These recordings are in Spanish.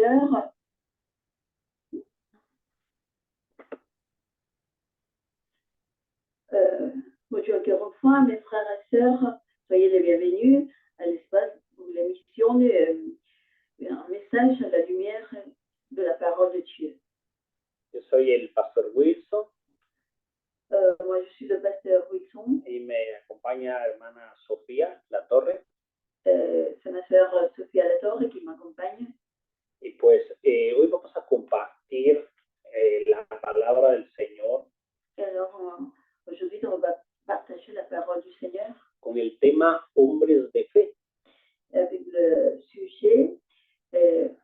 sœurs, bonjour encore une fois, mes frères et sœurs, soyez les bienvenus à l'espace où la mission un message à la lumière de la parole de Dieu. Yo soy el pastor Wilson Moi, je suis le pasteur Wilson. y me acompaña la hermana Sofía La Torre. C'est ma sœur Sofía La Torre qui m'accompagne. Y pues hoy vamos a compartir la palabra del Señor. Et alors, aujourd'hui, on va partager la parole du Seigneur Con el tema Hombres de Fe. avec le sujet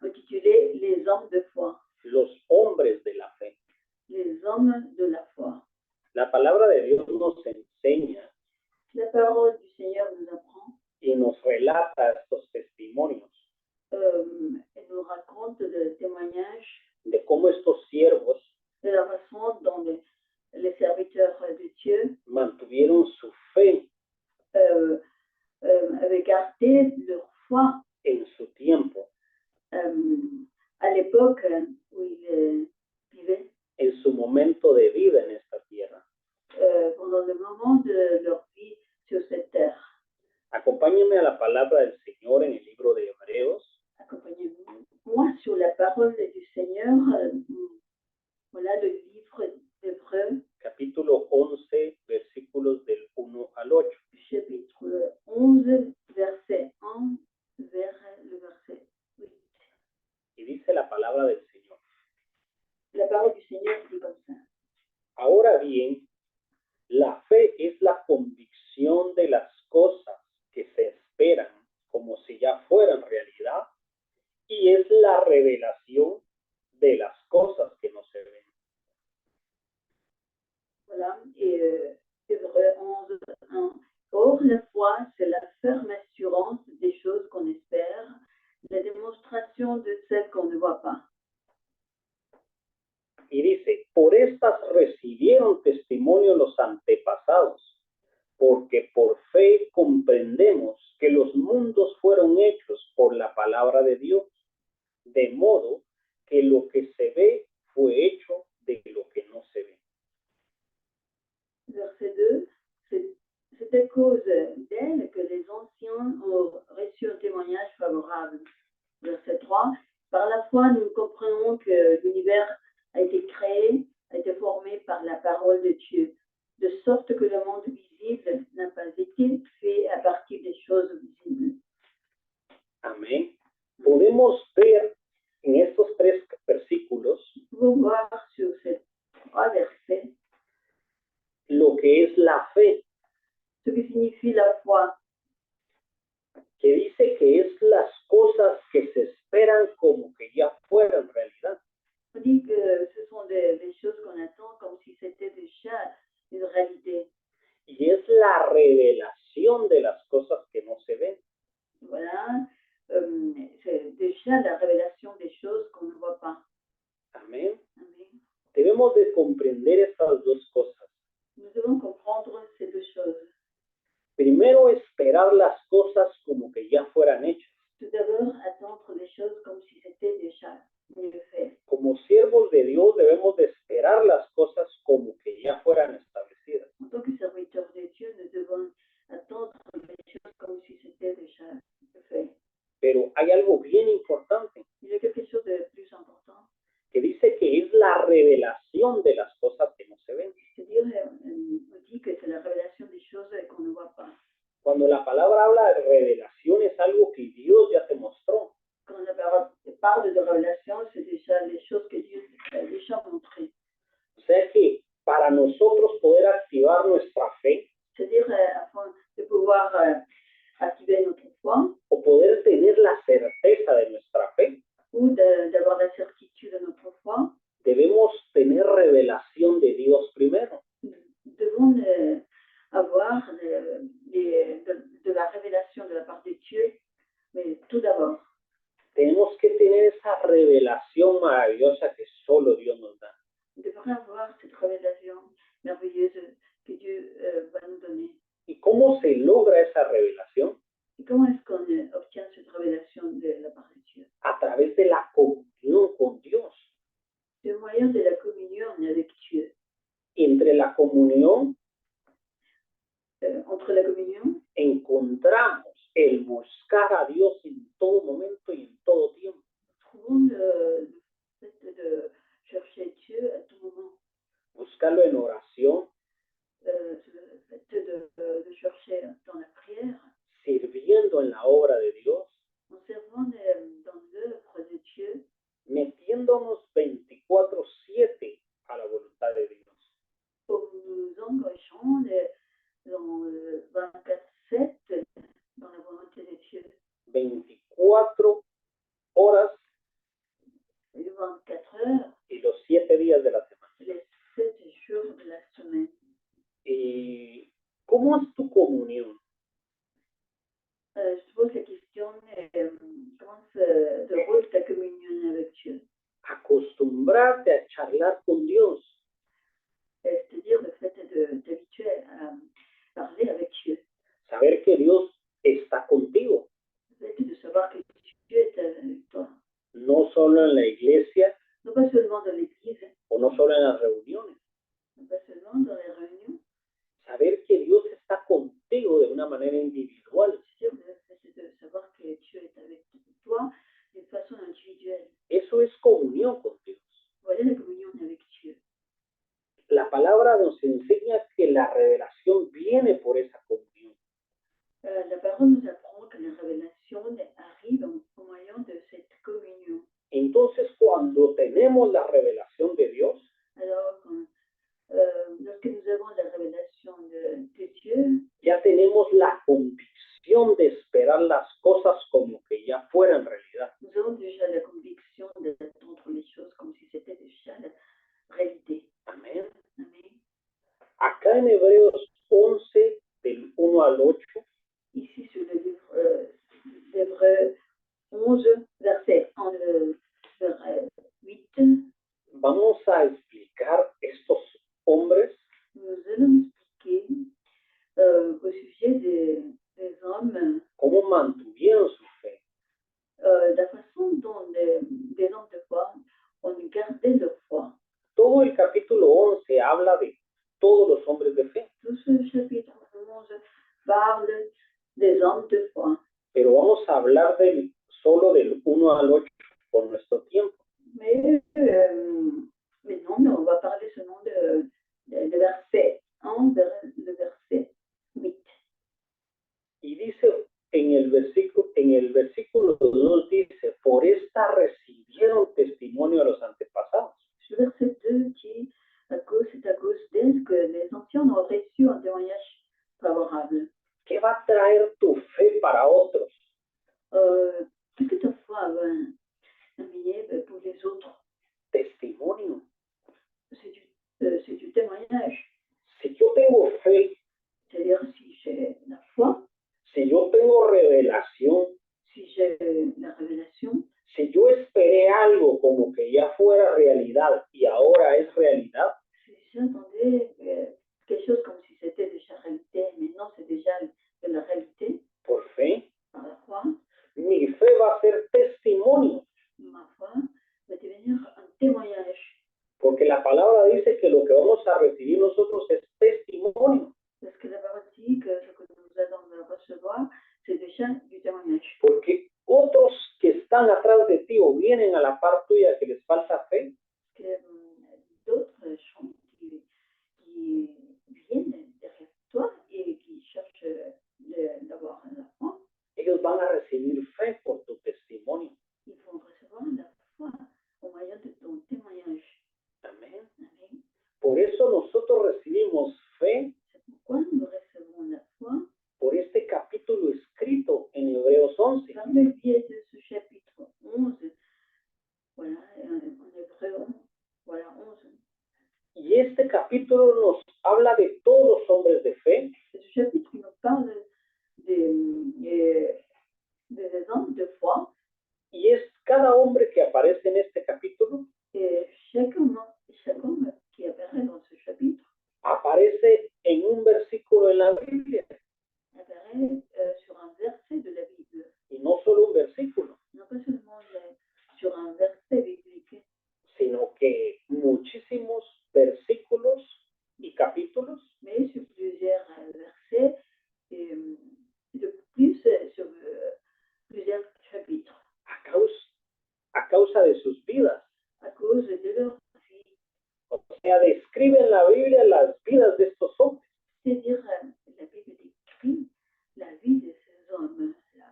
intitulé Les hommes de foi. Los hombres de la fe. Les hommes de la foi. La palabra de Dios nos enseña La parole du Seigneur nous apprend y nos relata estos testimonios et nous raconte des témoignages de cómo estos siervos de la façon dont les serviteurs de Dieu mantuvieron su fe avaient gardé leur foi en su tiempo, à l'époque où ils vivaient, en su momento de vida en esta tierra. pendant le moment de leur vie sur cette terre. Acompáñenme a la palabra del Señor en el libro de Hebreos, Accompagnez-moi sur la parole du Seigneur. Voilà le livre d'Hébreux, capítulo 11, versículos del 1 al 8. chapitre 11, verset 1 vers le verset 8. Y dice la palabra del Señor: La parole du Seigneur dit comme ça. ahora bien, la fe es la convicción de las cosas que se esperan como si ya fueran realidad, y es la revelación de las cosas que no se ven. Voilà, et Hébreux 11, 1. Or, la foi, c'est la ferme assurance des choses qu'on espère, la démonstration de celles qu'on ne voit pas. Y dice: por estas recibieron testimonio los antepasados, porque por fe comprendemos que los mundos fueron hechos por la palabra de Dios, de modo que lo que se ve fue hecho de lo que no se ve. Verset 2, c'est à cause d'elle que les anciens ont reçu un témoignage favorable. Verset 3, par la foi, nous comprenons que l'univers a été créé, a été formé par la parole de Dieu, de sorte que le monde visible n'a pas été fait à partir des choses visibles. Amén. Podemos ver en estos 3 versículos Vous pouvez voir sur ces 3 versets lo que es la fe, ce que signifie la foi, que dice que es las cosas que se esperan como que ya fueran realidad. on dit que ce sont des choses qu'on attend comme si c'était déjà une réalité. Y es la revelación de las cosas que no se ven. Voilà, c'est déjà la révélation des choses qu'on ne voit pas. Amén. Amen. Debemos de comprender estas dos cosas. Nous devons comprendre ces deux choses. Primero, esperar las cosas como que ya fueran hechas. Tout d'abord, attendre les choses comme si c'était déjà mieux fait. Como siervos de Dios debemos de esperar las cosas como que ya fueran establecidas. En tant que serviteurs de Dieu, nous devons attendre les choses comme si c'était déjà fait. Pero hay algo bien importante Il y a quelque chose de plus important, que dice que es la revelación de las cosas que no se ven. c'est-à-dire, on dit que c'est la révélation des choses qu'on ne voit pas. Cuando la palabra habla de revelación es algo que Dios ya te mostró. Quand la parole parle de révélation, c'est déjà les choses que Dieu a déjà montrées. O sea que para nosotros poder activar nuestra fe C'est-à-dire, afin de pouvoir activer notre foi o poder tener la certeza de nuestra fe, ou d'avoir la certitude de notre foi, debemos tener revelación de Dios primero. nous devons avoir de la révélation de la part de Dieu, mais tout d'abord. Tenemos que tener esa revelación maravillosa que solo Dios nos da. On devrait avoir cette révélation merveilleuse que Dieu va nous donner. ¿Y cómo se logra esa revelación? Et comment est-ce qu'on obtient cette révélation de la part de Dieu? A través de la comunión entre la communion, encontramos el buscar a Dios en todo momento y en todo tiempo. trouvons le fait de chercher Dieu à tout moment, Buscarlo en oración, le fait de chercher dans la prière, sirviendo en la obra de Dios, en servant dans l'œuvre de Dieu, metiéndonos 24/7 a la voluntad de Dios. pour nous engageons dans le 24/7 dans la volonté de Dieu. 24 horas Les 24 heures, y los 7 días de la semana. les 7 jours de la semaine. ¿Y cómo es tu comunión? Je te pose la question, comment se déroule ta communion avec Dieu? Acostumbrarte a charlar con Dios, C'est-à-dire le fait de t'habituer à parler avec Dieu. saber que Dios está contigo, Le fait de savoir que Dieu est avec toi. no solo en la iglesia Non pas seulement dans l'église, o no solo en las reuniones. non pas seulement dans les réunions. Saber que Dios está contigo de una manera individual. C'est-à-dire le fait de savoir que Dieu est avec toi d'une façon individuelle. Eso es comunión con Dios. Voilà la communion avec Dieu. La palabra nos enseña que la revelación viene por esa comunión. La parole nous apprend que la révélation arrive au moyen de cette communion. Entonces, cuando tenemos la revelación de Dios, Alors, lorsque nous avons la révélation de Dieu, ya tenemos la convicción de esperar las cosas como que ya fueran realidad. nous avons déjà la conviction d'attendre les choses comme si c'était déjà la réalité. Amén. Amen. Acá en Hebreos 11, del 1 al 8, Ici, sur le livre d'Hébreux 11, verset 8, vamos a explicar estos hombres nous allons expliquer au sujet des hommes, cómo mantuvieron su fe. la façon dont des hommes de foi ont gardé leur foi. Todo el capítulo 11 habla de todos los hombres de fe, Tout ce chapitre 11 parle des hommes de foi. pero vamos a hablar solo del 1 al 8 por nuestro tiempo. Mais non, on va parler seulement de verset 1 vers le verset 8. Y dice en el versículo 2 dice, por esta recibieron testimonio a los antepasados. Le verset 2 dit, c'est à cause d'elle que les anciens ont reçu un témoignage favorable. ¿Qué va a traer tu fe para otros? Qu'est-ce que ta foi va amener pour les autres? Testimonio. C'est du témoignage. Si yo tengo fe, C'est-à-dire, si j'ai la foi, si yo tengo revelación, si j'ai la révélation, si yo esperé algo como que ya fuera realidad y ahora es realidad, si j'attendais quelque chose comme si c'était déjà réalité, maintenant c'est déjà de la réalité, por fe, par la foi, mi fe va a ser testimonio. ma foi va devenir un témoignage. Porque la palabra dice que lo que vamos a recibir nosotros es testimonio. Parce que la parole dit que ce que nous allons recevoir, c'est déjà du témoignage. Porque otros que están atrás de ti o vienen a la par tuya que les falta fe, Que d'autres gens qui viennent derrière toi et qui cherchent d'avoir la foi, ellos van a recibir fe por tu testimonio. ils vont recevoir la foi au moyen de ton témoignage. Amén. Amen. Por eso nosotros recibimos fe C'est pourquoi nous recevons la foi por este capítulo escrito en Hebreos 11. par le biais de ce chapitre 11. Voilà, en hébreu, voilà, 11. Y este capítulo nos habla de todos los hombres de fe, C'est ce chapitre qui nous parle des hommes de foi. y es cada hombre que aparece en este capítulo, Et chaque homme qui apparaît dans ce chapitre aparece en un versículo en la Biblia, apparaît sur un verset de la Bible. y no solo un versículo, Non pas seulement sur un verset biblique, sino que muchísimos versículos y capítulos de sus vidas. à cause de leur vie. O sea, describe en la Biblia las vidas de estos hombres. C'est-à-dire, la Bible décrit la vie de ces hommes-là.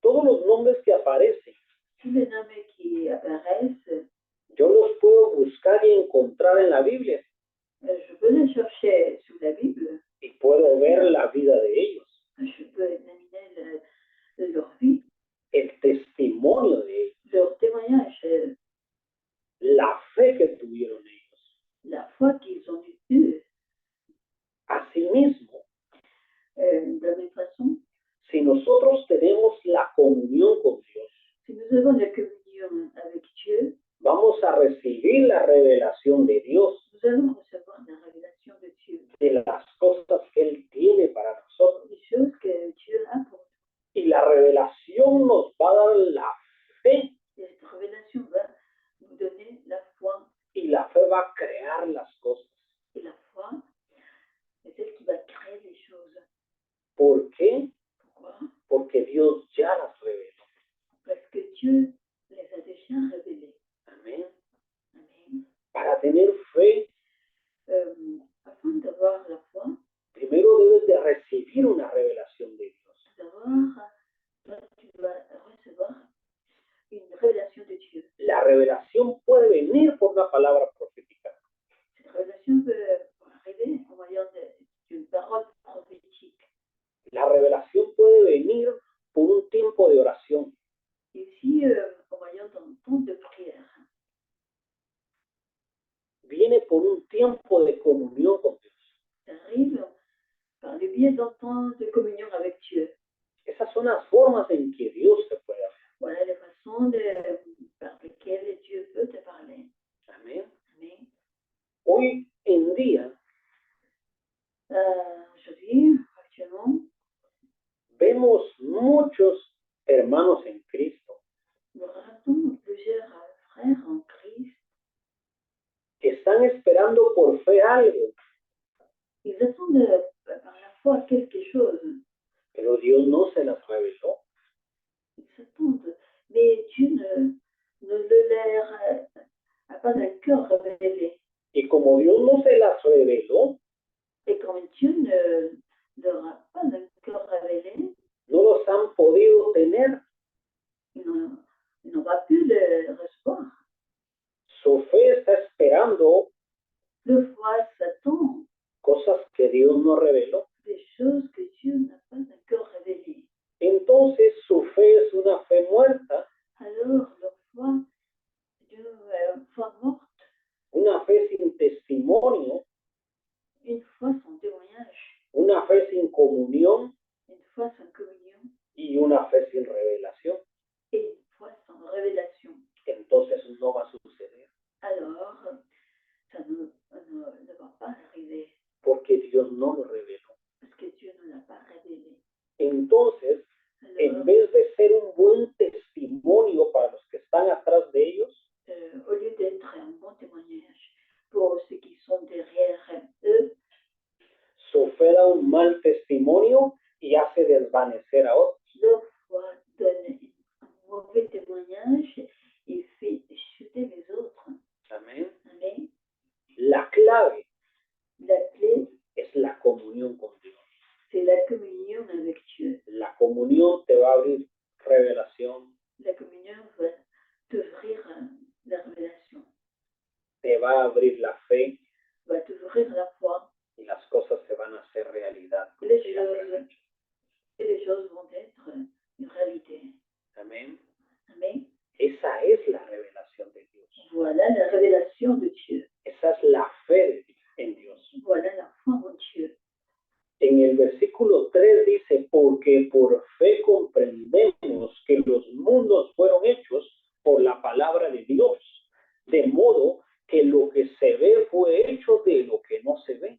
Todos los nombres que aparecen, Tous les noms qui apparaissent, yo los puedo buscar y encontrar en la Biblia je peux les chercher sur la Bible. y puedo ver la vida de ellos, Je peux examiner leur vie, el testimonio de ellos, leur témoignage, la fe que tuvieron ellos. la foi qu'ils ont eue. Asimismo, De la même façon, si nosotros tenemos la comunión con Dios, si nous avons la communion avec Dieu, vamos a recibir la revelación de Dios, nous allons recevoir la révélation de Dieu, de las cosas que Él tiene para nosotros. des choses que Dieu a pour nous. Y la revelación nos va a dar la fe, Et cette révélation va nous donner la foi. y la fe va a crear las cosas. Et la foi, c'est celle qui va créer les choses. ¿Por qué? Pourquoi? Porque Dios ya las reveló. Parce que Dieu les a déjà révélées. Amén. Amen. Para tener fe, Afin d'avoir la foi, primero debes de recibir una revelación de Dios. tu dois recevoir une révélation de Dieu. La revelación puede venir por una palabra profética. Cette révélation peut arriver au moyen d'une parole prophétique. La revelación puede venir por un tiempo de oración. Et aussi au moyen d'un temps de prière. Viene por un tiempo de comunión con Dios. Ça arrive par le biais d'un temps de communion avec Dieu. Esas son las formas en que Dios te puede hablar. Voilà les façons par lesquelles Dieu peut te parler. Amén. Amen. Hoy en día Aujourd'hui, actuellement, vemos muchos hermanos en Cristo nous ratons plusieurs frères en Christ. que están esperando por fe algo, Ils attendent par la foi quelque chose. pero Dios no se las reveló. Ils s'attendent. Mais Dieu ne leur a pas encore révélé. Y como Dios no se las reveló, Et comme Dieu ne leur a pas encore révélé, no los han podido tener. ils n'ont pas pu le recevoir. Su fe está esperando Le foi s'attend cosas que Dios no reveló. des choses que Dieu n'a pas encore révélées. Entonces su fe es una fe muerta, Alors, leur foi est une foi morte, una fe sin testimonio, une foi sans témoignage, una fe sin comunión une foi sans communion y una fe sin revelación. et une foi sans révélation. Entonces no va a suceder, Alors, ça ne va pas arriver porque Dios no lo reveló. parce que Dieu ne l'a pas révélé. Entonces, en Alors, vez de ser un buen testimonio para los que están atrás de ellos, au lieu d'être un bon témoignage pour ceux qui sont derrière eux, su fe da un mal testimonio y hace desvanecer a otros. leur foi donne un mauvais témoignage et fait chuter les autres. Amén. Amen. La clave La clé, es la comunión con Dios. c'est la communion avec Dieu. La comunión te va a abrir revelación, La communion va t'ouvrir la révélation, te va a abrir la fe va t'ouvrir la foi y las cosas se van a hacer realidad. et les choses vont être une réalité. Amén. Amen. Esa es la revelación de Dios. Voilà la révélation de Dieu. Esa es la fe en Dios. Voilà la foi en Dieu. En el versículo 3 dice, porque por fe comprendemos que los mundos fueron hechos por la palabra de Dios, de modo que lo que se ve fue hecho de lo que no se ve.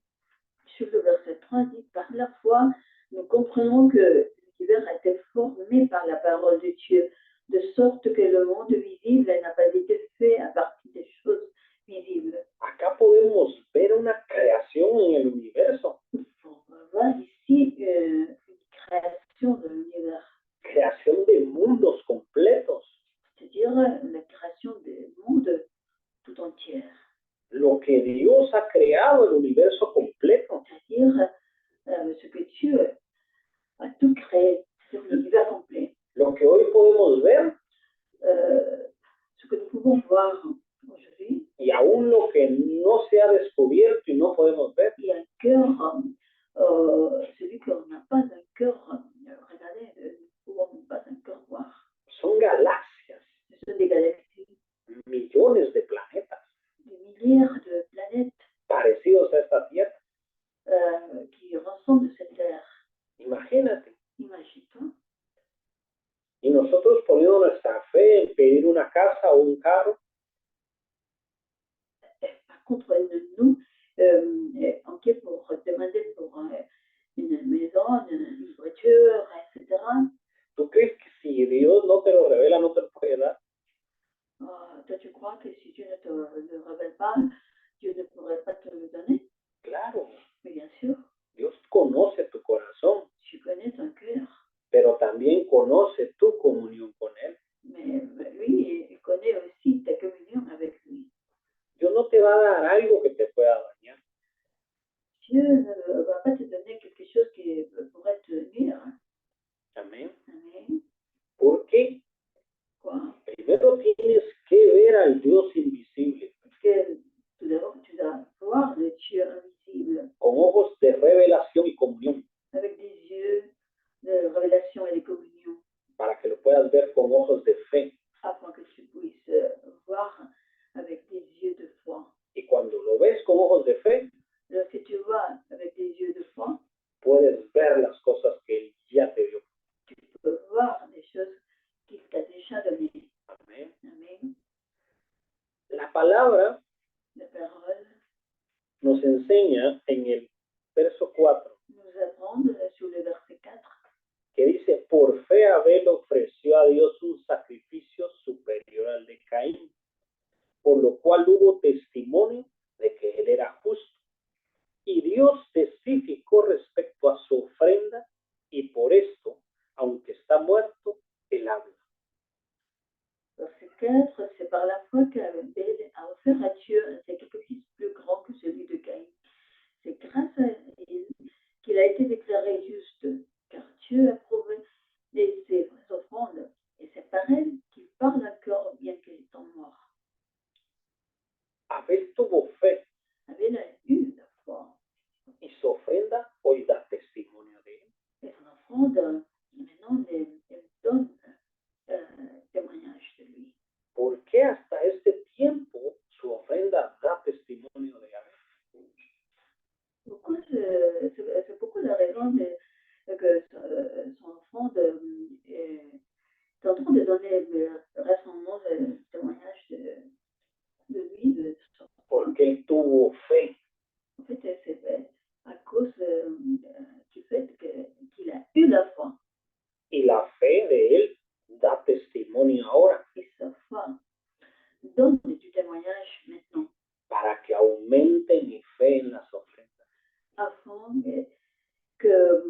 Sur le verset 3 dit, par la foi, nous comprenons que l'univers a été formé par la parole de Dieu, de sorte que le monde visible n'a pas été fait à partir des choses visibles. Acá podemos ver una creación en el universo, On va voir ici une création de l'univers, creación de mundos completos. c'est-à-dire la création creado el universo completo. C'est-à-dire ce que Dieu a tout créé sur l'univers complet. Lo que hoy podemos ver Ce que nous pouvons voir aujourd'hui, y aún lo que no se ha descubierto y no podemos ver, il y a un cœur, celui qu'on n'a pas un cœur, regardez, nous n'avons pas un cœur voir. son galaxias, Ce sont des galaxies, millones de planetas des milliards de planètes parecidos a esta Tierra. qui ressemblent à cette Terre. Imagínate. Imagine-toi. Y nosotros poniendo nuestra fe en pedir una casa o un carro, Par contre, nous, enquête pour demander pour une maison, une voiture, etc. ¿tú crees que si Dios no te lo revela, no te lo puede dar? Toi, tu crois que si Dieu ne te le révèle pas, Dieu ne pourrait pas te le donner? Claro, Mais bien sûr, Dios conoce tu corazón, tu connais ton cœur. pero también conoce tu comunión con Él. Mais lui, il connaît aussi ta communion avec lui. Dios no te va a dar algo que te pueda dañar. Dieu ne va pas te donner quelque chose qui pourrait te nuire. Amén. Amen. Porque Quoi? primero tienes que ver al Dios invisible Parce que tout d'abord, tu dois voir le Dieu invisible con ojos de revelación y comunión, avec des yeux de révélation et de communion, para que lo puedas ver con ojos de fe. afin que tu puisses voir avec des yeux de foi. Y cuando lo ves con ojos de fe, Lorsque tu vois avec des yeux de foi, puedes ver las cosas que Él ya te dio. tu peux voir des choses qu'il t'a déjà données. Amén. Amen. La palabra La parole nos enseña en el verso 4 nous apprend sur le verset 4 que dice, por fe Abel ofreció a Dios un sacrificio superior al de Caín, por lo cual hubo testimonio de que él era justo. Y Dios testificó respecto a su ofrenda, y por esto, aunque está muerto, él habla. Verset 4, c'est par la foi qu'Abel a offert à Dieu un sacrifice plus grand que celui de Caïn. C'est grâce à elle qu'il a été déclaré juste, car Dieu a prouvé ses offrandes, et c'est par elle qu'il parle encore bien qu'il étant mort. Abel tuvo fe Abel a eu la foi, y su ofrenda hoy da testimonio de él. et son offrande, maintenant, elle donne témoignage de lui. ¿Por qué hasta este tiempo su ofrenda da testimonio de Abel? Pourquoi c'est pourquoi la raison que son offrande est en train de donner récemment le témoignage de lui, de son Porque él tuvo fe. En fait, c'est à cause du fait qu'il a eu la foi. Y la fe de él da testimonio ahora Et sa foi donne du témoignage maintenant, para que aumente mi fe en las ofrendas. afin que,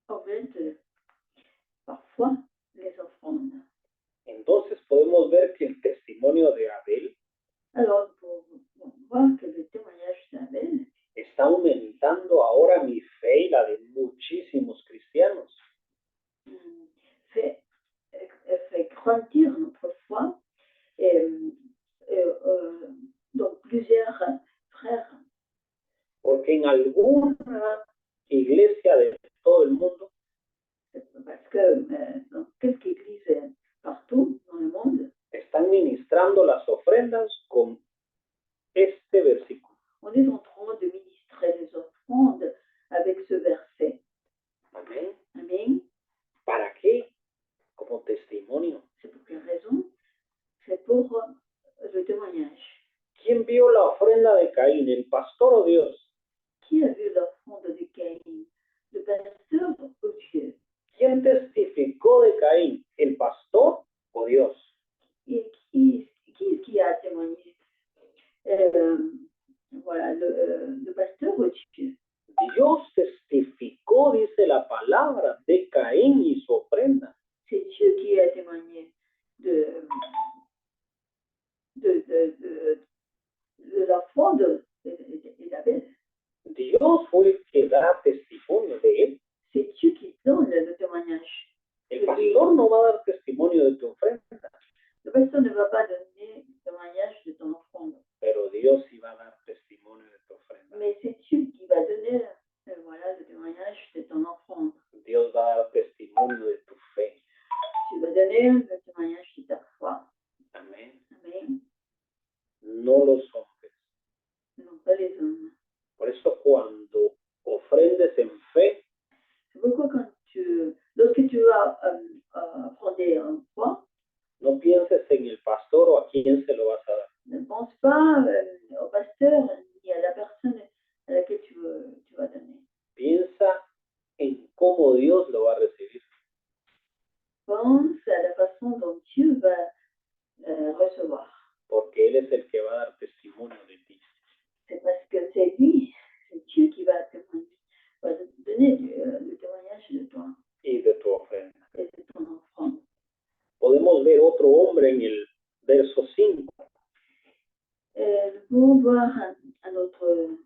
en fait, parfois, les offrandes. Entonces podemos ver que el testimonio de Abel Alors, pour voir que le témoignage d'Abel está aumentando ahora mi fe y la de muchísimos cristianos. fait grandir notre foi donc plusieurs frères. Porque en alguna iglesia de todo el mundo Parce que dans quelques églises partout dans le monde, están ministrando las ofrendas con este versículo. on est en train de ministrer les offrandes avec ce verset. Amén. Amen. ¿Para qué? Como testimonio. C'est pour quelle raison? C'est pour le témoignage. ¿Quién vio la ofrenda de Caín, el pastor o Dios? Qui a vu l'offrande de Caïn? Le pasteur ou Dieu? ¿Quién testificó de Caín, el pastor o Dios? Et qui est-ce qui a témoigné? Voilà, le pasteur ou Dieu? Dios testificó, dice la palabra, de Caín y su ofrenda. C'est Dieu qui a témoigné de l'offrande da testimonio de él. C'est Dieu qui donne le témoignage. El pastor no va a dar testimonio de tu ofrenda, Le pasteur ne va pas donner le témoignage de ton offrande, pero Dios sí va a dar testimonio de tu ofrenda. mais c'est Dieu qui va donner voilà, le témoignage de ton offrande. Dios va a dar testimonio de tu fe. Tu vas donner le témoignage de ta foi. Amén. Amen. No los hombres. Non pas les hommes. Por eso cuando ofrendes en fe, C'est pourquoi lorsque tu vas offrander en foi, no pienses en el pastor o a quién se lo vas a dar. ne pense pas au pasteur ni à la personne à laquelle tu vas donner. Piensa en cómo Dios lo va a recibir. Pense à la façon dont Dieu va recevoir. Porque Él es el que va a dar testimonio de ti. C'est parce que c'est lui, c'est Dieu qui va donner le témoignage de toi Y de tu ofrenda. et de ton offrande. Podemos ver otro hombre en el verso 5. Nous pouvons voir un autre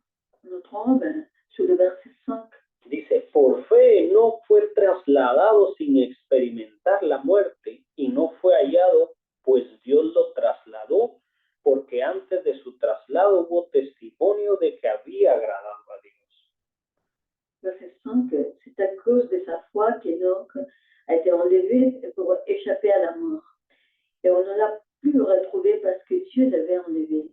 homme sur le verset 5. Dice, por fe no fue trasladado sin experimentar la muerte y no fue hallado, pues Dios lo trasladó, porque antes de su traslado hubo testimonio de que había agradado a Dios. Verset 5, c'est à cause de sa foi qu'Enoch a été enlevé pour échapper à la mort. Et on ne l'a plus retrouvé parce que Dieu l'avait enlevé.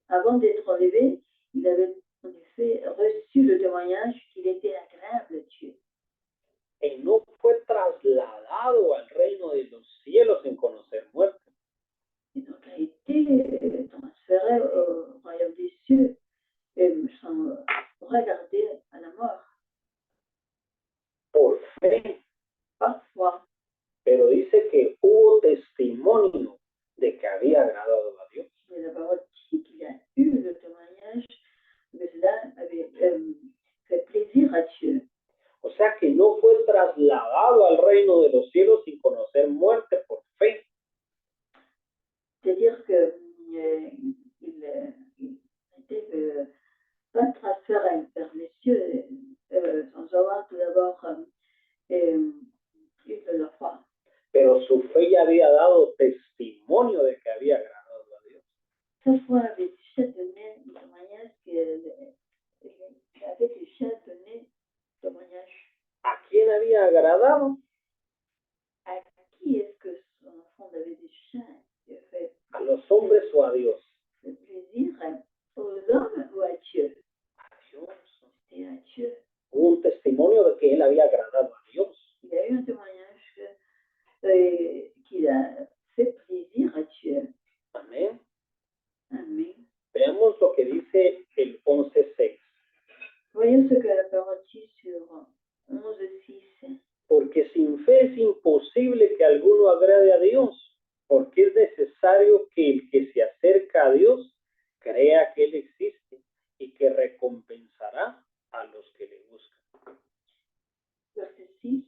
Avant d'être enlevé, il avait en effet reçu le témoignage qu'il était agréable à Dieu. Enoc fue trasladado al reino de los cielos sin conocer muerte. Enoch a été transféré au royaume des cieux sans regarder à la mort. Por fe. Par foi. Pero dice que hubo testimonio de que había agradado a Dios. Mais la parole dit qu'il a eu le témoignage que cela avait fait plaisir à Dieu. O sea que no fue trasladado al reino de los cielos sin conocer muerte por fe. C'est-à-dire qu'il n'était pas transféré vers les cieux sans avoir tout d'abord eu de la foi. Pero su fe ya había dado testimonio de que había agradado a Dios. Sa foi avait déjà donné le témoignage avait déjà donné témoignage. ¿A quién había agradado? ¿A qui est-ce que son enfant avait déjà fait ¿A los hombres o a Dios? le plaisir aux hommes ou à Dieu? A Dios. C'était à Dieu. Hubo un testimonio de que él había agradado a Dios. Il y a eu un témoignage qu'il a fait plaisir à Dieu. Amén. Amen. Veamos lo que dice el 11:6. Voyons ce que la parole dit sur 11:6. Porque sin fe es imposible que alguno agrade a Dios, porque es necesario que el que se acerca a Dios crea que Él existe y que recompensará a los que le buscan. Verset 6.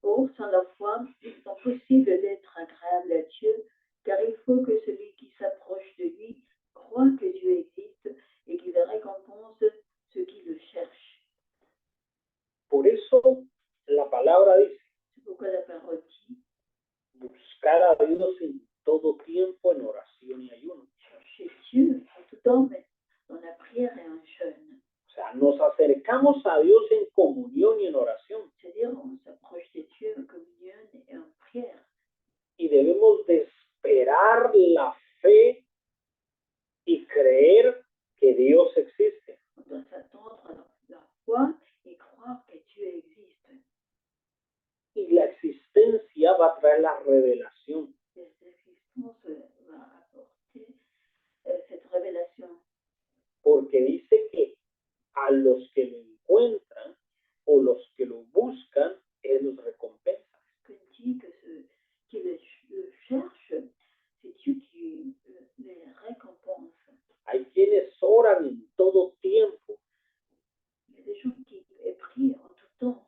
Or, sans la foi, il est impossible d'être agréable à Dieu, car il faut que celui qui s'approche de lui croit que Dieu existe et qu'il récompense ceux qui le cherchent. Por eso la palabra dice, C'est pourquoi la parole dit, buscar a Dios en todo tiempo en oración y ayuno. chercher Dieu en tout temps, mais dans la prière et en jeûne. O sea, nos acercamos a Dios en comunión y en oración. C'est-à-dire, on s'approche de Dieu en communion et en prière. Y debemos de esperar la fe y creer que Dios existe. On doit s'attendre à la foi et croire que Dieu existe. Y la existencia va a traer la revelación. Cette existence va apporter cette révélation. Porque dice que a los que lo encuentran o los que lo buscan, Él los recompensa. Que dit que ceux qui le cherchent, c'est Dieu qui les récompense. Hay quienes oran en todo tiempo, Il y a des gens qui prient en tout temps,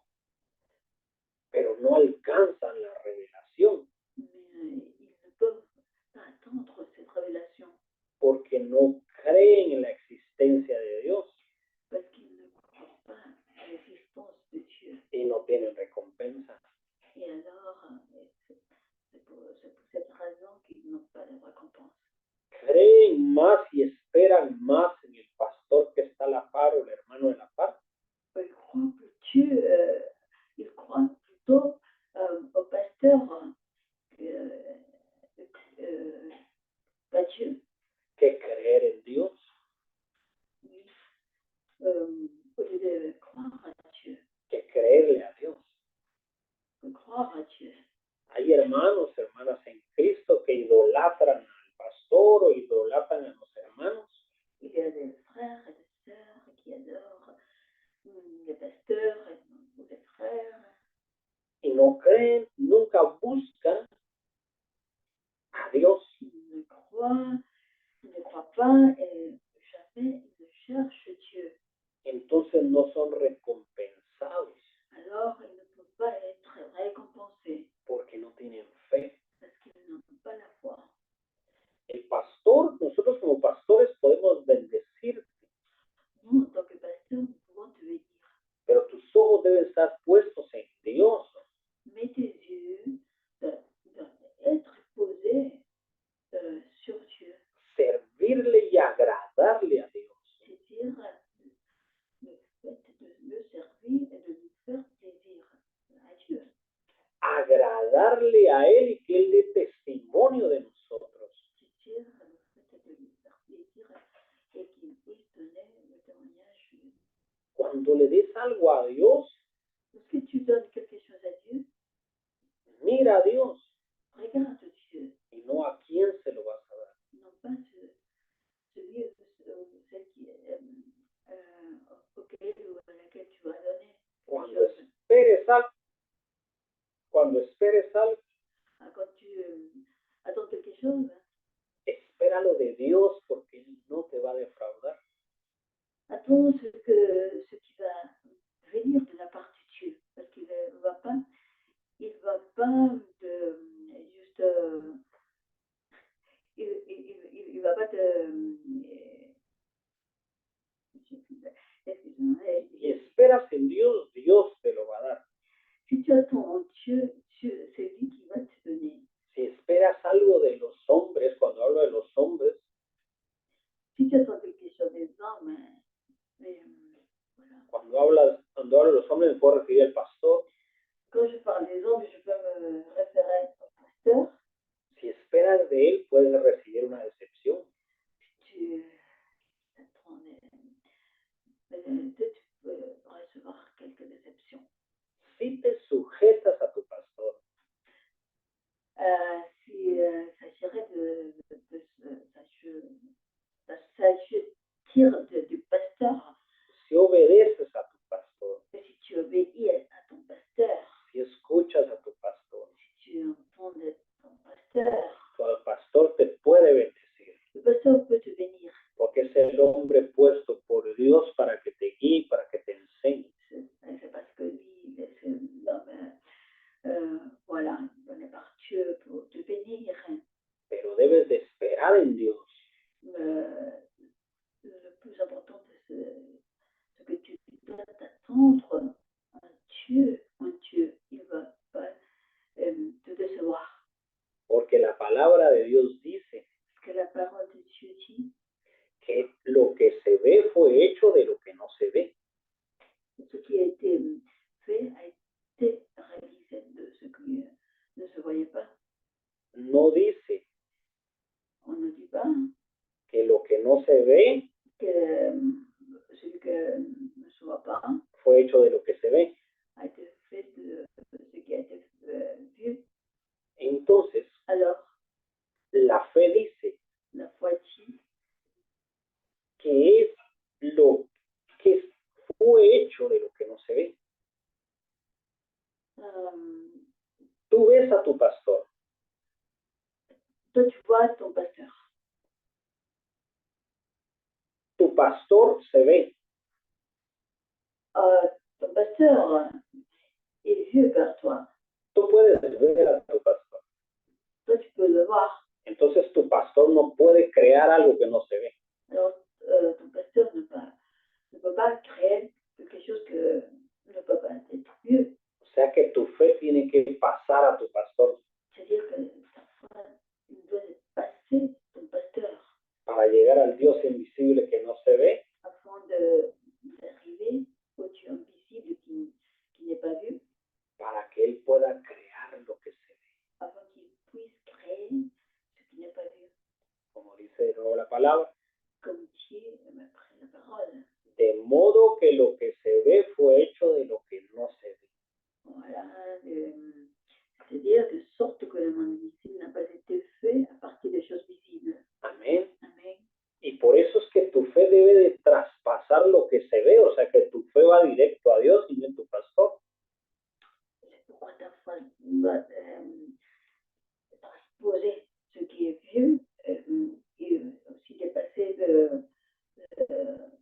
pero no alcanzan la revelación mais ils ne peuvent pas attendre cette révélation porque no creen en la existencia de Dios. parce qu'ils ne croient pas à l'existence más y esperan más en el pastor que está a la par o el hermano de la par. Ils croient Dieu, ils croient plutôt au pasteur qu'à Dieu. Que creer en Dios. Au lieu de croire à Dieu, Que creerle a Dios. de croire à Dieu. Hay hermanos, hermanas en Cristo que idolatran al pastor o idolatran a los hermanos. Il y a des frères et des sœurs qui adorent les pasteurs ou les frères. Y no creen, nunca buscan a Dios. Ils ne croient pas et jamais ils ne cherchent Dieu. Entonces no son recompensados Alors ils ne peuvent pas être récompensés porque no tienen fe. parce qu'ils n'ont pas la foi. El pastor, nosotros como pastores podemos bendecirte, Nous, en tant que pasteurs, nous pouvons te bénir. pero tus ojos deben estar puestos en Dios. Mais tes yeux doivent être posés sur Dieu. Servirle y agradarle a Dios. C'est-à-dire le fait de le servir et de lui faire plaisir à Dieu. Agradarle a Él y que Él dé testimonio de nosotros. C'est-à-dire le fait de lui faire plaisir et qu'il puisse donner le témoignage. Cuando le des algo a Dios, Lorsque tu donnes quelque chose à Dieu, mira a Dios regarde Dieu, y no a quién se lo vas a dar. non pas celui celle qui, auquel ou à laquelle tu vas donner. Cuando esperes algo, Quand tu attends quelque chose, espéralo de Dios porque Él no te va a defraudar. attends ce qui va venir de la part de Dieu, parce qu'il ne va pas te juste, il va pas te, Y esperas en Dios, Dios te lo va a dar. si tu attends en Dieu, c'est lui qui va te donner. Si esperas algo de los hombres, cuando hablo de los hombres, Si tu attends quelque chose des hommes, voilà. cuando hablo de los hombres me puedo referir al pastor. Quand je parle des hommes, je peux me référer au pasteur. Si esperas de él, puedes recibir una decepción. Si tu attends, peut-être tu peux recevoir quelques déceptions. Si te sujetas a tu pastor, Si s'agirait s'agir du pasteur, si obedeces a tu pastor, si tu obéis à ton pasteur, si escuchas a tu pastor, si tu entends ton pasteur, el pastor te puede bendecir, le pasteur peut te bénir. porque es el hombre puesto por Dios para que te guíe, para que te enseñe. C'est parce que lui, c'est l'homme, voilà, donné par Dieu pour te bénir. Pero debes de esperar en Dios. Le plus important, c'est ce que tu dois t'attendre en Dieu. Il ne va pas te décevoir. Porque la palabra de Dios dice Parce que la parole de Dieu dit que lo que se ve fue hecho de lo que no se ve. ce qui a été fait a été réalisé de ce qui ne se voyait pas. No dice On ne dit pas que lo que no se ve que celui que ne se voit pas fue hecho de lo que se ve. a été fait de ce qui a été vu. Entonces, Alors, la fe dice la foi dit que es lo que fue hecho de lo que no se ve. Tú ves a tu pastor. Toi, tu vois ton pasteur. Tu pastor se ve. Ton pasteur est vieux vers toi. Tú puedes ver a tu pastor. Toi, tu peux le voir. Entonces tu pastor no puede crear algo que no se ve. Alors, ton pasteur ne peut pas créer quelque chose que ne peut pas être vieux. O sea que tu fe tiene que pasar a tu pastor C'est-à-dire que ta foi doit passer ton pasteur para para llegar al Dios invisible que no se ve, afin d'arriver au Dieu invisible qui n'est pas vu, para que Él pueda crear lo que se ve. afin qu'il puisse créer ce qui n'est pas vu. Como dice de nuevo la palabra, Comme Dieu après la parole. de modo que lo que se ve fue hecho de lo que no se ve. Voilà, c'est-à-dire de sorte que le monde invisible n'a pas été fait à partir des choses visibles. Amén. Amen. Y por eso es que tu fe debe de traspasar lo que se ve, o sea que tu fe va directo a Dios y no en tu pastor. C'est pourquoi ta foi doit transposer ce qui est vu et aussi dépasser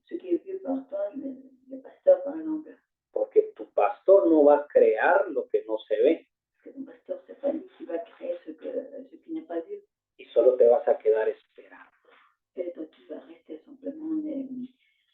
ce qui est vu par toi, le pasteur par exemple. Porque tu pastor no va a crear lo que no se ve Parce que ton pasteur, c'est pas lui qui va créer ce qui n'est pas vu. y solo te vas a quedar esperando. Et toi, tu vas rester simplement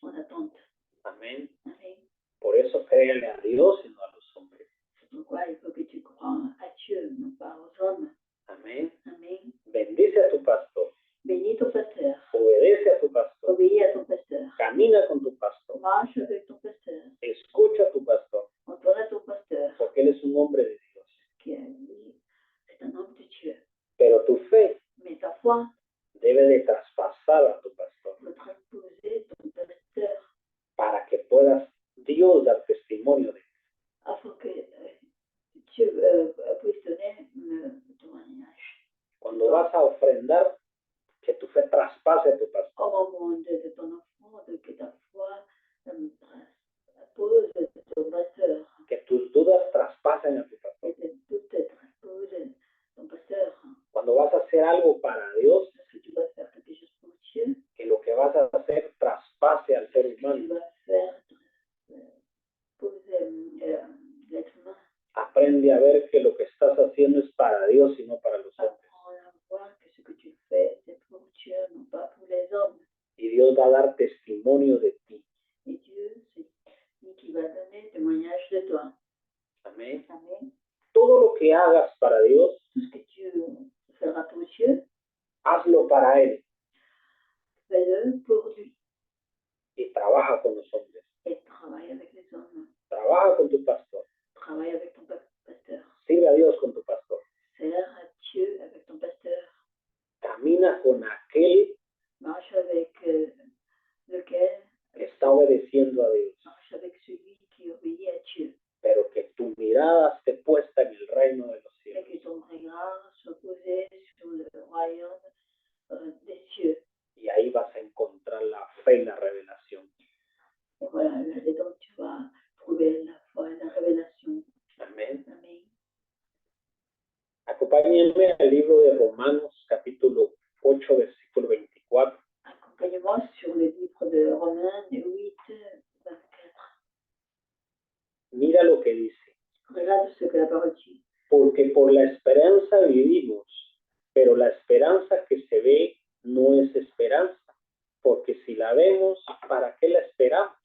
en attente. Amén. Amen. Por eso créele a Dios y no a los hombres. C'est pourquoi il faut que tu crois à Dieu, non pas aux hommes. Amén. Amen. Bendice a tu pastor. Bénis ton pasteur. Obedece a tu pastor. Obéis à ton pasteur. Camina con tu pastor. Marche avec ton pasteur. Escucha a tu pastor. Entends à ton pasteur. Porque él es un hombre de Dios. Qui est lui, c'est un homme de Dieu. Pero tu fe Mais ta foi debe de traspasar a tu pastor doit transposer ton pasteur para que puedas Dios dar testimonio de él. afin que Dieu puisse donner le témoignage. Cuando vas a ofrendar, que tu fe traspase a tu pastor. Au moment de ton offrande, que ta foi transpose ton pasteur. Que tus dudas traspasen a tu pastor. Que tout te transpose ton pasteur. Cuando vas a hacer algo para Dios, Parce que tu vas faire quelque chose pour Dieu. que lo que vas a hacer traspase al ser Tu humano. vas faire poser l'être humain. Aprende a ver que lo que estás haciendo es para Dios y no para los hombres. Apprends à voir que ce que tu fais, c'est pour Dieu, non pas pour les hommes. Y Dios va a dar testimonio de ti. Et Dieu, c'est lui qui va donner témoignage de toi. Amén. Amen. Todo lo que hagas para Dios, Tout ce que tu feras pour Dieu, hazlo para Él fais-le pour lui. y trabaja con los hombres. Et travaille avec les hommes. Trabaja con tu pastor. Travaille avec ton pasteur. Sirve a Dios con tu pastor. Sers à Dieu avec ton pasteur. Camina con aquel Marche avec lequel que está obedeciendo a Dios, marche avec celui qui obéit à Dieu. pero que tu mirada esté puesta en el reino de los Et cielos. que ton regard soit posé sur le royaume des cieux. Y ahí vas a encontrar la fe y la revelación. Et voilà, là-dedans, tu vas trouver la foi et la révélation. Amén. Amen. Acompáñenme al libro de Romanos, capítulo 8, versículo 24. Accompagne-moi sur le livre de Romains 8, 24. Mira lo que dice. Regarde ce que la parole dit. Porque por la esperanza vivimos, pero la esperanza que se ve no es esperanza. Porque si la vemos, ¿para qué la esperamos?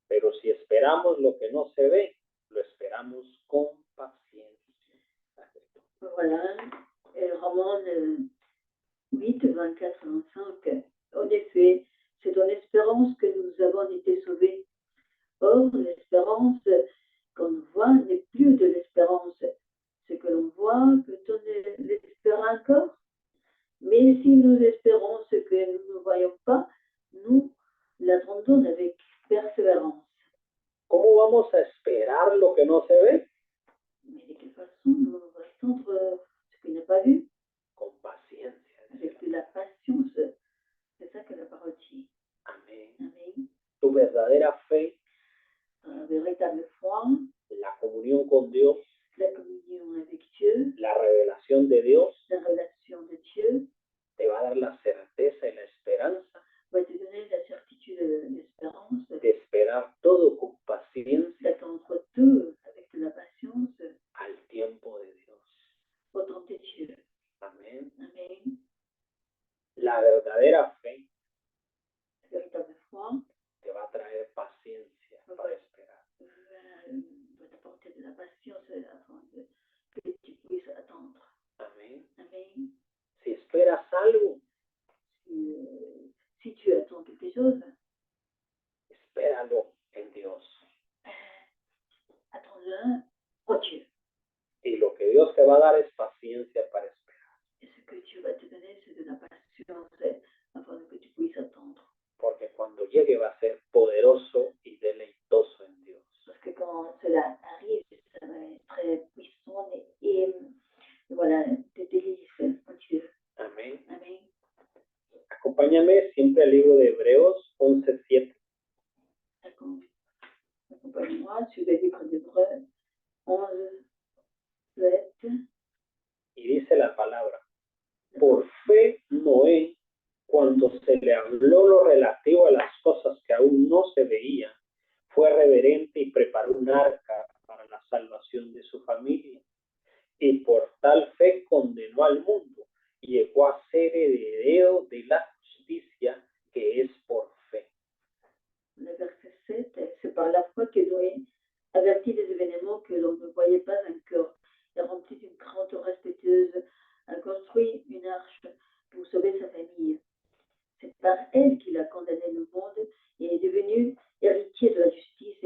Pero si esperamos lo que no se ve, lo esperamos con paciencia. Voilà, et Romains 8, 24, 25. En effet, c'est en espérance que nous avons été sauvés. Or, l'espérance qu'on voit n'est plus de l'espérance. Ce que l'on voit, peut-on l'espérer encore? Mais si nous espérons ce que nous ne voyons pas, nous l'attendons avec persévérance. ¿Cómo vamos a esperar lo que no se ve? Mais de quelle façon nous attendre ce qui n'est pas vu? Con paciencia. Avec de la patience. C'est ça que la parole dit. Amén. Amen. Tu verdadera fe, La véritable foi, la comunión con Dios, la communion avec Dieu, la revelación de Dios, la relation de Dieu, te va a dar la certeza y la esperanza va te donner la certitude et l'espérance de esperar todo con paciencia d'attendre tout avec de la patience al tiempo de Dios. au temps de Dieu. Amén. Amen. La verdadera fe La véritable foi te va a traer paciencia para esperar. va t'apporter de la patience afin que tu puisses attendre. Amén. Amen. Si esperas algo, Si Acompáñame siempre al libro de Hebreos 11:7. Accompagne-moi sur le livre d'Hébreux 11, 7. Y dice la palabra: por fe Noé, cuando se le habló lo relativo a las cosas que aún no se veían, fue reverente y preparó un arca para la salvación de su familia. Y por tal fe condenó al mundo y llegó a ser heredero de la justicia que es por fe. Le verset 7, c'est par la foi que Noé avertit des événements que l'on ne voyait pas encore, et rempli d'une crainte respectueuse, a construit une arche pour sauver sa famille. C'est par elle qu'il a condamné le monde et est devenu héritier de la justice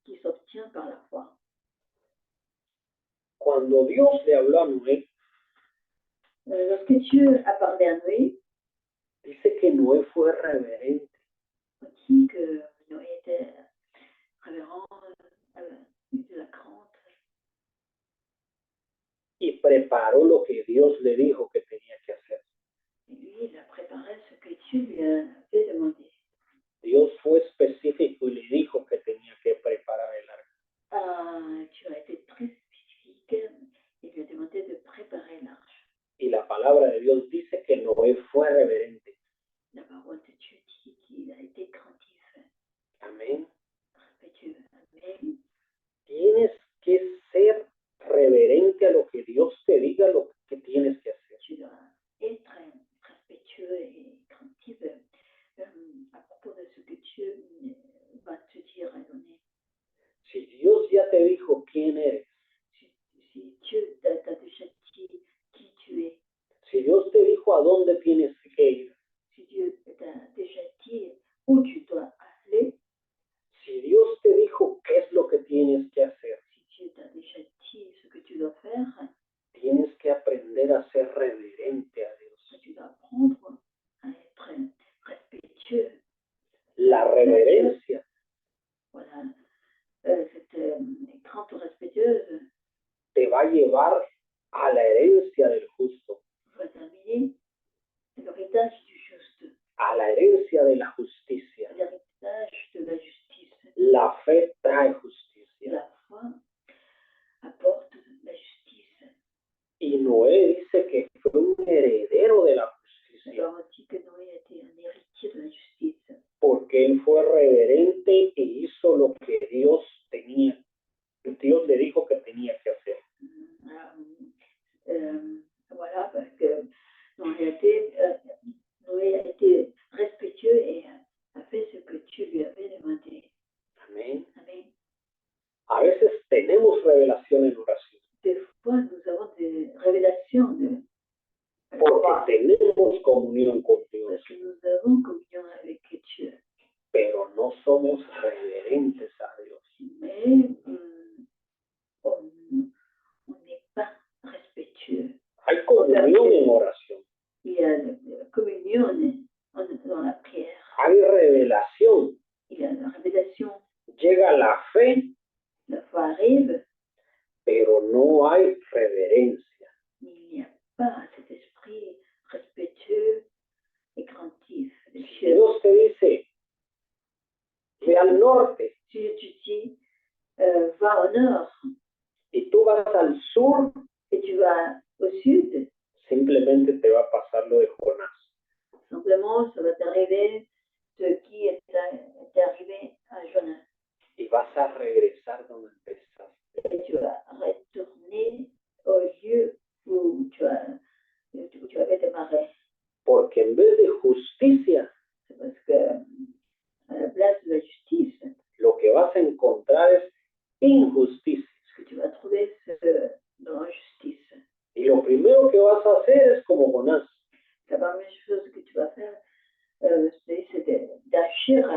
qui s'obtient par la foi. Cuando Dios le habló a Noé, Lorsque Dieu a parlé à Noé, dice que Noé fue reverente. on dit que Noé était révérend, de la crainte, Y preparó lo que Dios le dijo que tenía que hacer. et lui, il a préparé ce que Dieu lui avait demandé. Dios fue específico y le dijo que tenía que preparar el arca. Dieu a été très spécifique et lui a demandé de préparer l'arche. Y la palabra de Dios dice que Noé fue reverente. La parole de Dieu dit qu'il a été craintif, Amén. respectueux. Amen. Tienes que ser reverente a lo que Dios te diga lo que tienes que hacer. Tu dois être respectueux et craintif à propos de ce que Dieu va te dire et donner. Si Dios ya te dijo quién eres, Si Dieu t'a déjà dit qui tu es, si Dios te dijo a dónde tienes que ir, si Dieu t'a déjà dit où tu dois aller, si Dios te dijo qué es lo que tienes que hacer, si Dieu t'a déjà dit ce que tu dois faire, tienes que aprender a ser reverente a Dios. tu dois apprendre à être respectueux. La reverencia Voilà. Cette crainte respectueuse te va a llevar a la herencia del justo, va terminer l'héritage du juste, a la herencia de la justicia. l'héritage de la justice. La fe trae justicia. La foi apporte la justice. Y Noé dice que fue un heredero de la justicia, Alors on dit que Noé était un héritier de la justice, porque él fue reverente e hizo lo que Dios le dijo que tenía que hacer. voilà, parce que en réalité, Noé a été respectueux et a fait ce que Dieu lui avait demandé. Amén. Amen. A veces tenemos revelación en oración, Des fois, nous avons des révélations de porque tenemos comunión con Dios, parce que nous avons communion avec Dieu. pero no somos reverentes a Dios. Mais on n'est pas respectueux. Hay comunión en oración, Il y a la communion dans la prière. hay revelación, Il y a la révélation. llega la fe, La foi arrive, pero no hay reverencia. mais il n'y a pas cet esprit respectueux et craintif de Si Dieu. Dios te dice, ve al norte, Si tu dis, va au nord y tú vas al sur, et tu vas au sud, simplemente te va a pasar lo de Jonás. simplement ça va t'arriver ce qui est arrivé à Jonas. Y vas a regresar donde empezaste. Et tu vas retourner au lieu où tu avais démarré. Porque en vez de justicia, C'est parce que à la place de la justice, lo que vas a encontrar es injusticia. ce que tu vas trouver, c'est dans l'injustice. Y lo primero que vas a hacer es como Jonás. La première chose que tu vas faire, c'est d'agir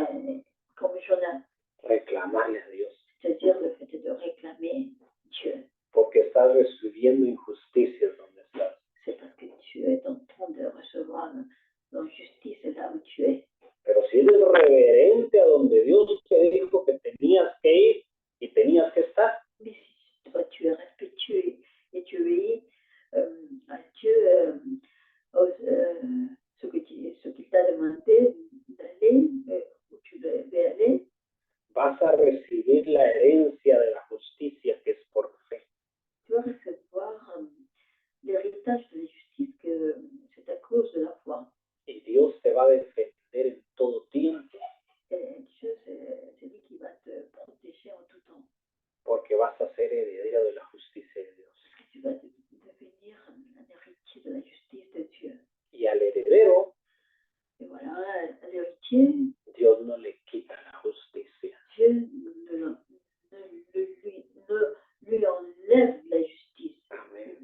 comme Jonas, Reclamarle a Dios. c'est-à-dire le fait de réclamer Dieu. Porque estás recibiendo injusticias donde estás. C'est parce que tu es en train de recevoir l'injustice là où tu es. Pero si eres reverente a donde Dios te dijo que tenías que ir y tenías que estar, Mais si toi tu es respectueux et tu obéis à Dieu, ce que demander d'aller où tu veux aller. Vas a recibir la herencia de la justicia que es por fe. Tu vas recevoir l'héritage de la justice que c'est à cause de la foi. Y Dios te va a defender en todo tiempo. Et Dieu, c'est lui qui va te protéger en tout temps. Porque vas a ser heredero de la justicia de Dios. Parce que tu vas devenir un héritier de la justice de Dieu. Y al heredero, Et voilà, à l'héritier, Dios no le quita la justicia. Dieu ne lui enlève la justice. Amén.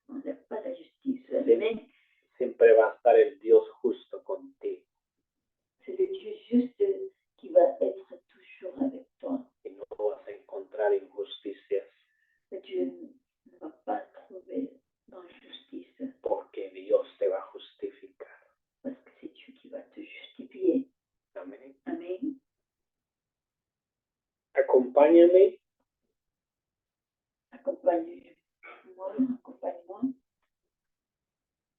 On n'enlève pas la justice. Sí. Mais Siempre va a estar el Dios justo contigo. c'est le Dieu juste qui va être toujours avec toi. Y no vas a encontrar injusticias. Et Dieu ne va pas trouver d'injustice. Porque Dios te va a justificar. Parce que c'est Dieu qui va te justifier. Amén. Amen. Acompáñame Accompagne-moi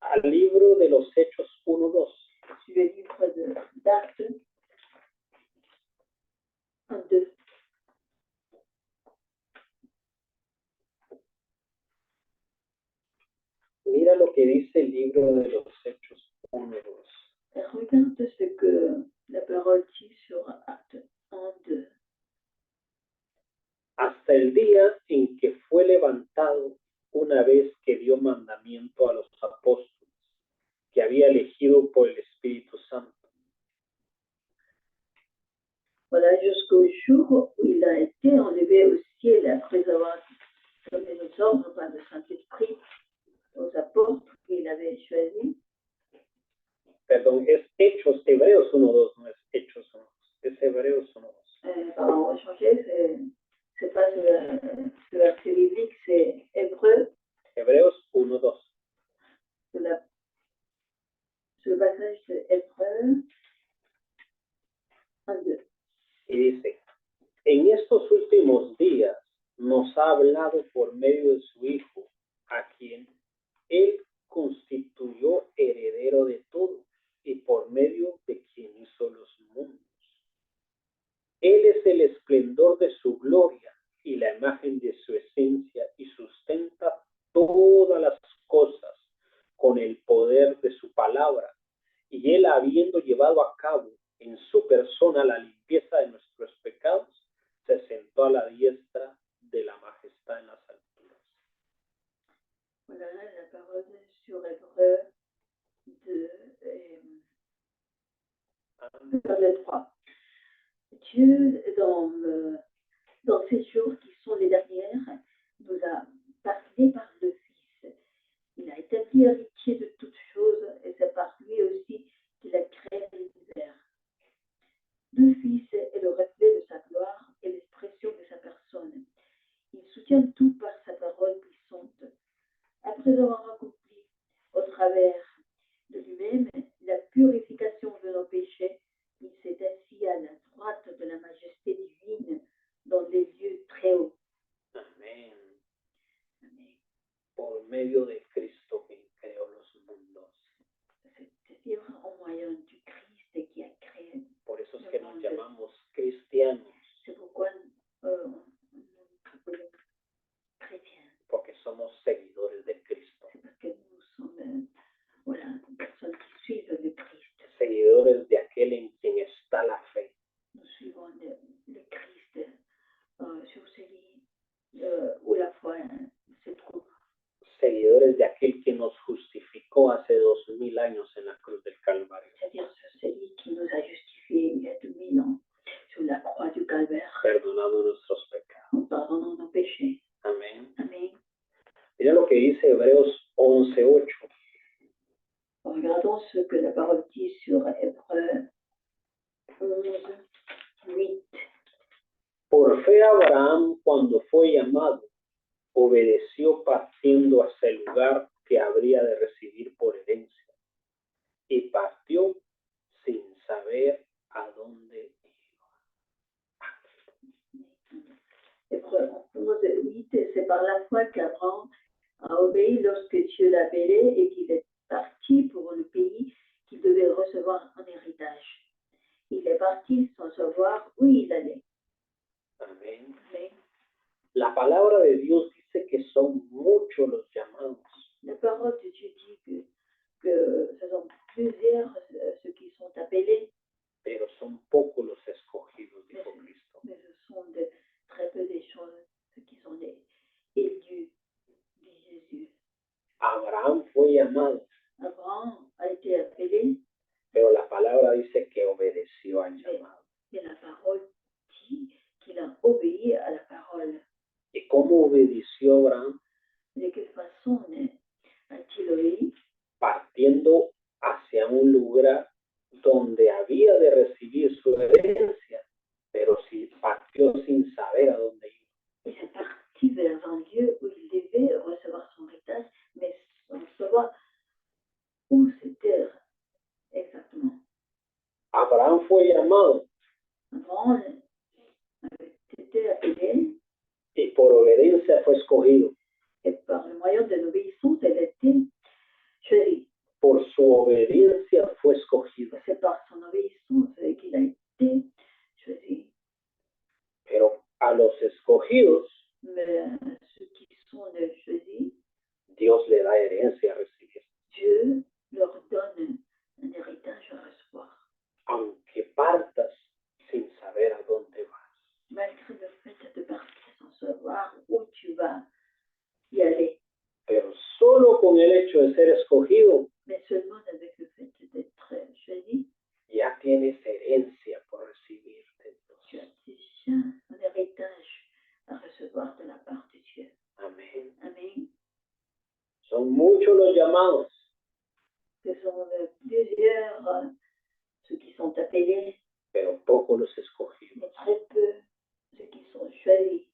al libro de los Hechos 1:2. sur le livre d'Actes 1-2. Mira lo que dice el libro de los Hechos 1:2. Et regarde ce que la parole dit sur Actes 1-2. Hasta el día en que fue levantado una vez que dio mandamiento a los apóstoles que había elegido por el Espíritu Santo. Voilà, jusqu'au jour où il a été enlevé au ciel après avoir donné les ordres par le Saint-Esprit aux apôtres qu'il avait choisis. Perdón, es Hechos, Hebreos 1:2, no es Hechos 1:2, es Hebreos 1:2. Pardon, on va changer, c'est pas ce verset biblique, c'est Hébreux. Hebreos 1:2. Ce passage de Hébreux 1-2. Y dice, en estos últimos días nos ha hablado por medio de su Hijo, a quien Él constituyó heredero de todo y por medio de quien hizo los mundos. Él es el esplendor de su gloria y la imagen de su esencia y sustenta todas las cosas con el poder de su palabra. Y Él, habiendo llevado a cabo en su persona la limpieza de nuestros pecados, se sentó a la diestra de la majestad en las alturas. Voilà la parole sur Hébreux 2, verset 3. Dieu, dans ces jours qui sont les dernières, nous a parlé par le Fils. Il a établi héritier de toutes choses et c'est par lui aussi qu'il a créé l'univers. Le Fils est le reflet de sa gloire et l'expression de sa personne. Il soutient tout par sa parole puissante. Après avoir accompli au travers de lui-même la purification de nos péchés, il s'est assis à la droite de la majesté divine dans les lieux très hauts. Amén. Amen. Por medio de Cristo quien creó los mundos. C'est-à-dire en moyen du Christ qui a créé. Por eso es que nos llamamos cristianos. C'est pourquoi nous appelons chrétiens. Porque somos seguidores de Cristo. C'est parce que nous sommes des personnes qui suivent le Christ. Seguidores de aquel en quien está la fe. Nous suivons le Christ sur celui où la foi se trouve. Seguidores de aquel que nos justificó hace 2000 años en la cruz del Calvario. C'est-à-dire sur celui qui nous a justifiés il y a 2000 ans sur la croix du Calvaire. Perdonando nuestros pecados. En pardonnant nos péchés. Amén. Amen. Mira lo que dice Hebreos 11:8. Regardons ce que la parole dit sur Hébreux 11:8. Por fe Abraham, cuando fue llamado, obedeció partiendo hacia el lugar que habría de recibir por herencia, y partió sin saber a dónde iba. Hébreux 11:8, c'est par la foi qu'Abraham a obéi lorsque Dieu l'appelait et qu'il est parti pour le pays qu'il devait recevoir avoir un héritage. Il est parti sans savoir où il allait. Amén. Mais La palabra de Dios dice que son muchos los llamados, la parole de Dieu dit que ce sont plusieurs ceux qui sont appelés, pero son pocos los escogidos, dijo Cristo. mais ce sont très peu des choses, ceux qui sont les élus, dit Jésus. Abraham fue llamado, Abraham a été appelé, pero la palabra dice que obedeció al llamado. et la parole dit qu'il a obéi à la parole. ¿Y cómo obedeció Abraham? De quelle façon a-t-il obéi? Partiendo hacia un lugar donde había de recibir su herencia, pero si partió sin saber a dónde iba. Il est parti vers un lieu où il devait recevoir son héritage, mais sans savoir où c'était exactement. Abraham fue llamado Abraham avait été appelé, y por obediencia fue escogido. et par le moyen de l'obéissance, elle a été choisie. Por su obediencia fue escogido. C'est par son obéissance qu'il a été choisi. Pero a los escogidos, Mais ceux qui sont choisis, Dios le da herencia a recibir. Dieu leur donne un héritage à recevoir. Aunque partas sin saber a dónde vas. Malgré le fait de partir sans savoir où tu vas y aller, Pero solo con el hecho de ser escogido, mais seulement avec le fait d'être choisi, ya tienes herencia por recibir de tu Dios. as déjà un héritage à recevoir de la part de Dieu. Amén. Amen. Son muchos los llamados, Ce sont plusieurs ceux qui sont appelés, pero pocos los escogidos. mais très peu ceux qui sont choisis.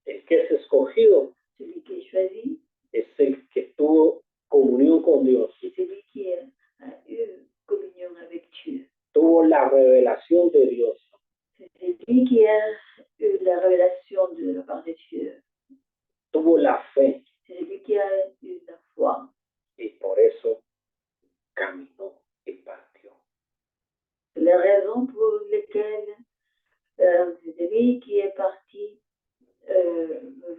El que es escogido Celui qui est choisi, es el que tuvo comunión con Dios, c'est celui qui a eu communion avec Dieu. tuvo la revelación de Dios, C'est celui qui a eu la révélation de la part de Dieu. tuvo la fe C'est celui qui a eu la foi. y por eso caminó y partió. C'est la raison pour laquelle c'est celui qui est parti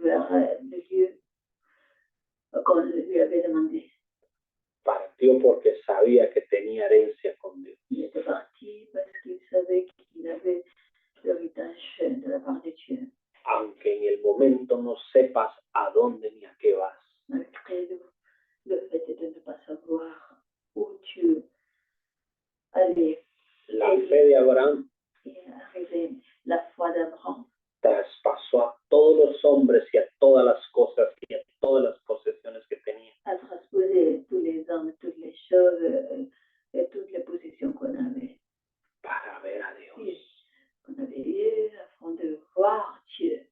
vers le lieu qu'on lui avait demandé. Partió porque sabía que tenía herencia con Dios. Il était parti parce qu'il savait qu'il avait l'héritage de la part de Dieu. Aunque en el momento no sepas a dónde ni a qué vas. Malgré le fait de ne pas savoir où tu allais. La fe de Abraham Et arrivé la foi d'Abraham, traspasó a todos los hombres y a todas las cosas y a todas las posesiones que tenía. a transposer tous les hommes, toutes les choses et toutes les positions qu'on avait. Para ver a Dios. Qu'on avait eu afin de voir Dieu.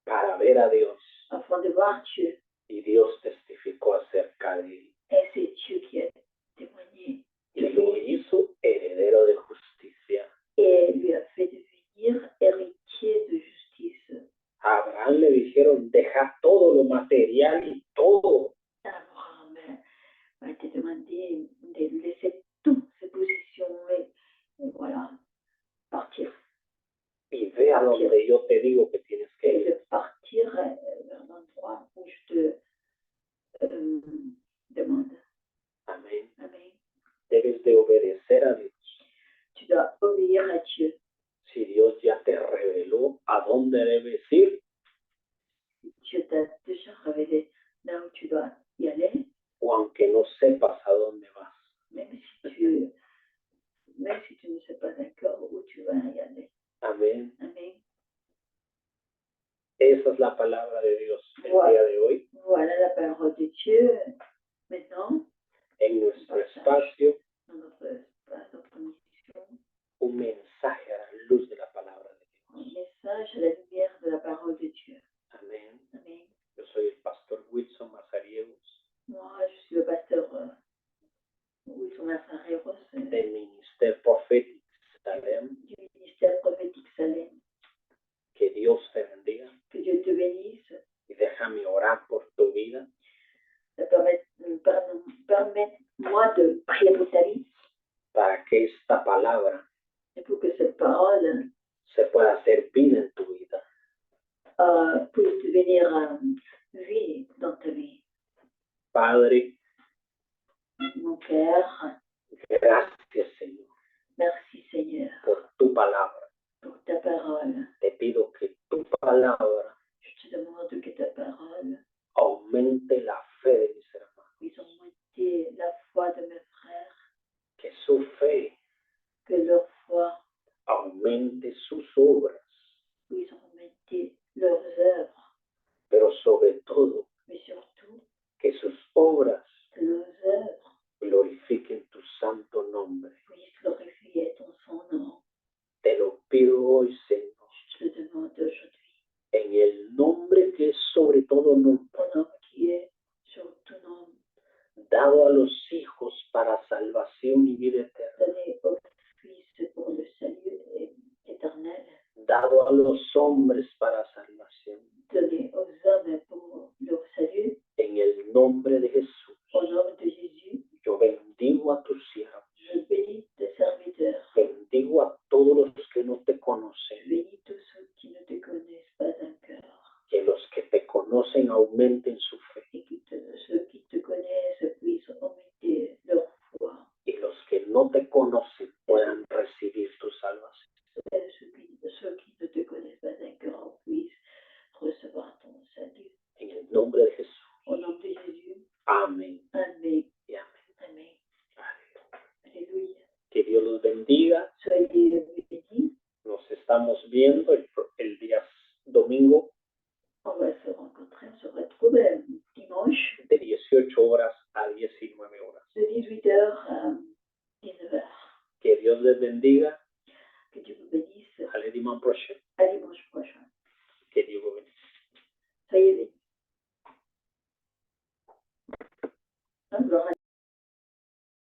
Para ver a Dios. Afin de voir Dieu. Y Dios testificó acerca de él. Et c'est Dieu qui a témoigné. Y lo hizo heredero de justicia. Et lui a fait devenir héritier de justice. A Abraham le dijeron, deja todo lo material y todo. Abraham a été demandé de laisser toutes ses positions et voilà, partir. Y ve a donde yo te digo que tienes que Et ir. de partir vers l'endroit où je te demande. Amén. Amen. Debes de obedecer a Dios. Tu dois obéir à Dieu. Si Dios ya te reveló a dónde debes ir, Dieu t'a déjà révélé là où tu dois y aller, o aunque no sepas a dónde vas. même si tu ne sais pas d'accord où tu vas y aller. Amén. Amen. Esa es la palabra de Dios el Voilà. día de hoy. Voilà la parole de Dieu. Maintenant, En nuestro espacio, dans notre espace, notre mission, un mensaje a la luz de la palabra de un Dios. message à la lumière de la parole de Dieu. Amén. Amen. Yo soy el pastor Wilson Mazariegos Moi, je suis le pasteur Wilson Mazareros del Ministerio Prophétique Salem. du ministère prophétique Salem. Que Dios te bendiga Que Dieu te bénisse. y déjame orar por tu vida. Permette-moi de prier pour ta esta palabra et pour que cette parole se pueda hacer vida en tu vida. puisse devenir vie dans ta vie. Padre, Mon Père, gracias, Señor, merci Seigneur por tu palabra. pour ta parole. Te pido que tu palabra Je te demande que ta parole aumente la fe de mis hermanos, puisse augmenter la foi de mes frères, que su fe que leur foi aumente sus obras, puisse augmenter leurs œuvres, pero sobre todo mais surtout que sus obras que leurs œuvres glorifiquen tu santo nombre. puissent glorifier ton son nom. Te lo pido hoy, Señor, Je te le demande aujourd'hui, en el nombre que es sobre todo nombre, au nom qui est sur tout nom, dado a los hijos para salvación y vida eterna, donné aux fils pour le salut éternel, dado a los hombres para salvación, donné aux hommes pour leur salut, en el nombre de Jesús. au nom de Jésus, Yo bendigo a tus siervos, je bénis tes serviteurs, bendigo a todos los que no te je conocen, bénis tous ceux qui ne te connaissent pas encore, que los que te conocen aumenten su fe et ceux qui te connaissent puissent augmenter leur foi, y los que no te conocen puedan recibir tu salvación. et ceux qui ne te connaissent pas encore puissent recevoir ton salut. En el nombre de Jesús. Au nom de Jésus, Amén Amen, y amén. Amen. Aleluya. Alléluia. Que Dios los bendiga. Soyez bénis. Nos estamos viendo el día domingo On va se rencontrer, on se retrouve dimanche de 18 horas a 19 horas. de 18h à 19h. Que Dios les bendiga. Que Dieu vous bénisse. Allez dimanche prochain. À dimanche prochain. Que Dios vous bénisse. Soyez bénis. Gloire à